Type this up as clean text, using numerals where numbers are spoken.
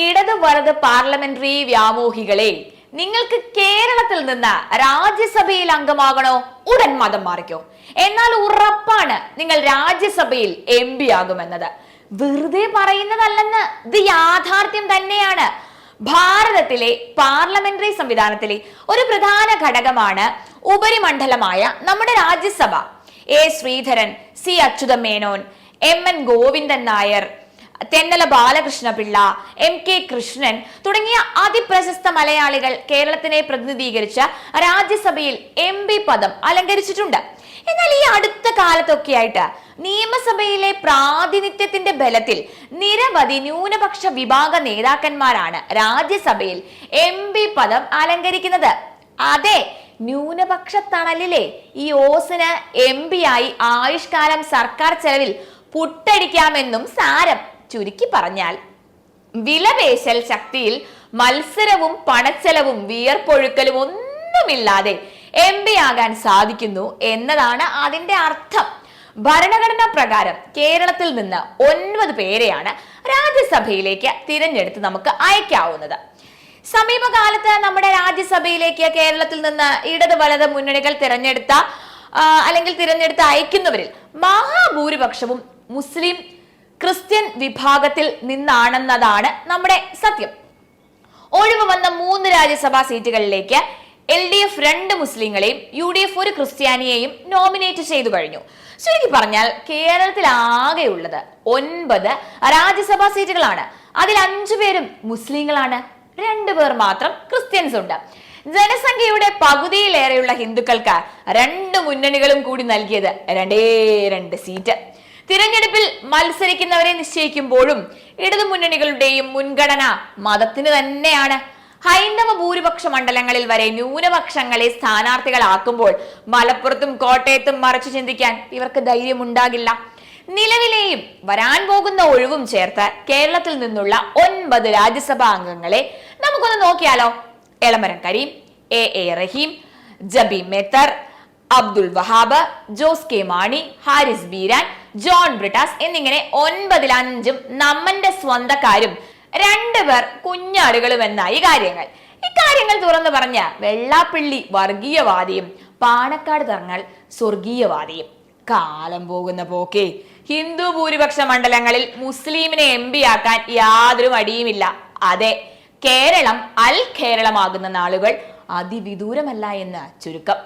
ഇടത് വലത് പാർലമെന്ററി വ്യാമോഹികളെ, നിങ്ങൾക്ക് കേരളത്തിൽ നിന്ന് രാജ്യസഭയിൽ അംഗമാകണോ? ഉടൻ മതം മാറിക്കോ. എന്നാൽ ഉറപ്പാണ് നിങ്ങൾ രാജ്യസഭയിൽ MP ആകുമെന്നത്. വെറുതെ പറയുന്നതല്ലെന്ന്, ഇത് യാഥാർത്ഥ്യം തന്നെയാണ്. ഭാരതത്തിലെ പാർലമെന്ററി സംവിധാനത്തിലെ ഒരു പ്രധാന ഘടകമാണ് ഉപരിമണ്ഡലമായ നമ്മുടെ രാജ്യസഭ. ശ്രീധരൻ, അച്യുതമേനോൻ, MN ഗോവിന്ദൻ നായർ, തെന്നല ബാലകൃഷ്ണപിള്ള, MK കൃഷ്ണൻ തുടങ്ങിയ അതിപ്രശസ്ത മലയാളികൾ കേരളത്തിനെ പ്രതിനിധീകരിച്ച രാജ്യസഭയിൽ MP പദം അലങ്കരിച്ചിട്ടുണ്ട്. എന്നാൽ ഈ അടുത്ത കാലത്തൊക്കെയായിട്ട് നിയമസഭയിലെ പ്രാതിനിധ്യത്തിന്റെ ബലത്തിൽ നിരവധി ന്യൂനപക്ഷ വിഭാഗ നേതാക്കന്മാരാണ് രാജ്യസഭയിൽ MP പദം അലങ്കരിക്കുന്നത്. അതെ, ന്യൂനപക്ഷ തണലിലെ ഈ ഓസിന് MP ആയി ആയുഷ്കാലം സർക്കാർ ചെലവിൽ പുട്ടടിക്കാമെന്നും സാരം. ചുരുക്കി പറഞ്ഞാൽ, വിലപേശൽ ശക്തിയിൽ മത്സരവും പണച്ചെലവും വിയർപ്പൊഴുക്കലും ഒന്നുമില്ലാതെ MP ആകാൻ സാധിക്കുന്നു എന്നതാണ് അതിന്റെ അർത്ഥം. ഭരണഘടനാ പ്രകാരം കേരളത്തിൽ നിന്ന് 9 പേരെയാണ് രാജ്യസഭയിലേക്ക് തിരഞ്ഞെടുത്ത് നമുക്ക് അയക്കാവുന്നത്. സമീപകാലത്ത് നമ്മുടെ രാജ്യസഭയിലേക്ക് കേരളത്തിൽ നിന്ന് ഇടത് വലത് മുന്നണികൾ തിരഞ്ഞെടുത്ത് അയക്കുന്നവരിൽ മഹാഭൂരിപക്ഷവും മുസ്ലിം ക്രിസ്ത്യൻ വിഭാഗത്തിൽ നിന്നാണെന്നതാണ് നമ്മുടെ സത്യം. ഒഴിവ് വന്ന 3 രാജ്യസഭാ സീറ്റുകളിലേക്ക് LDF 2 മുസ്ലിങ്ങളെയും UDF 1 ക്രിസ്ത്യാനിയെയും നോമിനേറ്റ് ചെയ്തു കഴിഞ്ഞു. ശരിക്കും പറഞ്ഞാൽ കേരളത്തിൽ ആകെയുള്ളത് 9 രാജ്യസഭാ സീറ്റുകളാണ്. അതിൽ 5 പേരും മുസ്ലിങ്ങളാണ്, 2 പേർ മാത്രം ക്രിസ്ത്യൻസ് ഉണ്ട്. ജനസംഖ്യയുടെ പകുതിയിലേറെയുള്ള ഹിന്ദുക്കൾക്ക് 2 മുന്നണികളും കൂടി നൽകിയത് 2 സീറ്റ്. തിരഞ്ഞെടുപ്പിൽ മത്സരിക്കുന്നവരെ നിശ്ചയിക്കുമ്പോഴും ഇടതു മുന്നണികളുടെയും മുൻഗണന മതത്തിന് തന്നെയാണ്. ഹൈന്ദവ ഭൂരിപക്ഷ മണ്ഡലങ്ങളിൽ വരെ ന്യൂനപക്ഷങ്ങളെ സ്ഥാനാർത്ഥികളാക്കുമ്പോൾ മലപ്പുറത്തും കോട്ടയത്തും മറിച്ചു ചിന്തിക്കാൻ ഇവർക്ക് ധൈര്യമുണ്ടാകില്ല. നിലവിലെയും വരാൻ പോകുന്ന ഒഴിവും ചേർത്ത് കേരളത്തിൽ നിന്നുള്ള 9 രാജ്യസഭാ അംഗങ്ങളെ നമുക്കൊന്ന് നോക്കിയാലോ. Elamaram Kareem, A Rahim, Jebi Mather, Abdul Wahab, Jose K Mani, Haris Beeran, John Brittas എന്നിങ്ങനെ 9-ൽ 5-ഉം നമ്മന്റെ സ്വന്തക്കാരും 2 പേർ കുഞ്ഞാടുകളും എന്നായി കാര്യങ്ങൾ. ഇക്കാര്യങ്ങൾ തുറന്നു പറഞ്ഞ വെള്ളാപ്പള്ളി വർഗീയവാദിയും പാണക്കാട് തങ്ങൾ സ്വർഗീയവാദിയും. കാലം പോകുന്ന പോക്കേ, ഹിന്ദു ഭൂരിപക്ഷ മണ്ഡലങ്ങളിൽ മുസ്ലിമിനെ MP ആക്കാൻ യാതൊരു മടിയുമില്ല. അതെ, കേരളം കേരളമാകുന്ന നാളുകൾ അതിവിദൂരമല്ല എന്ന് ചുരുക്കം.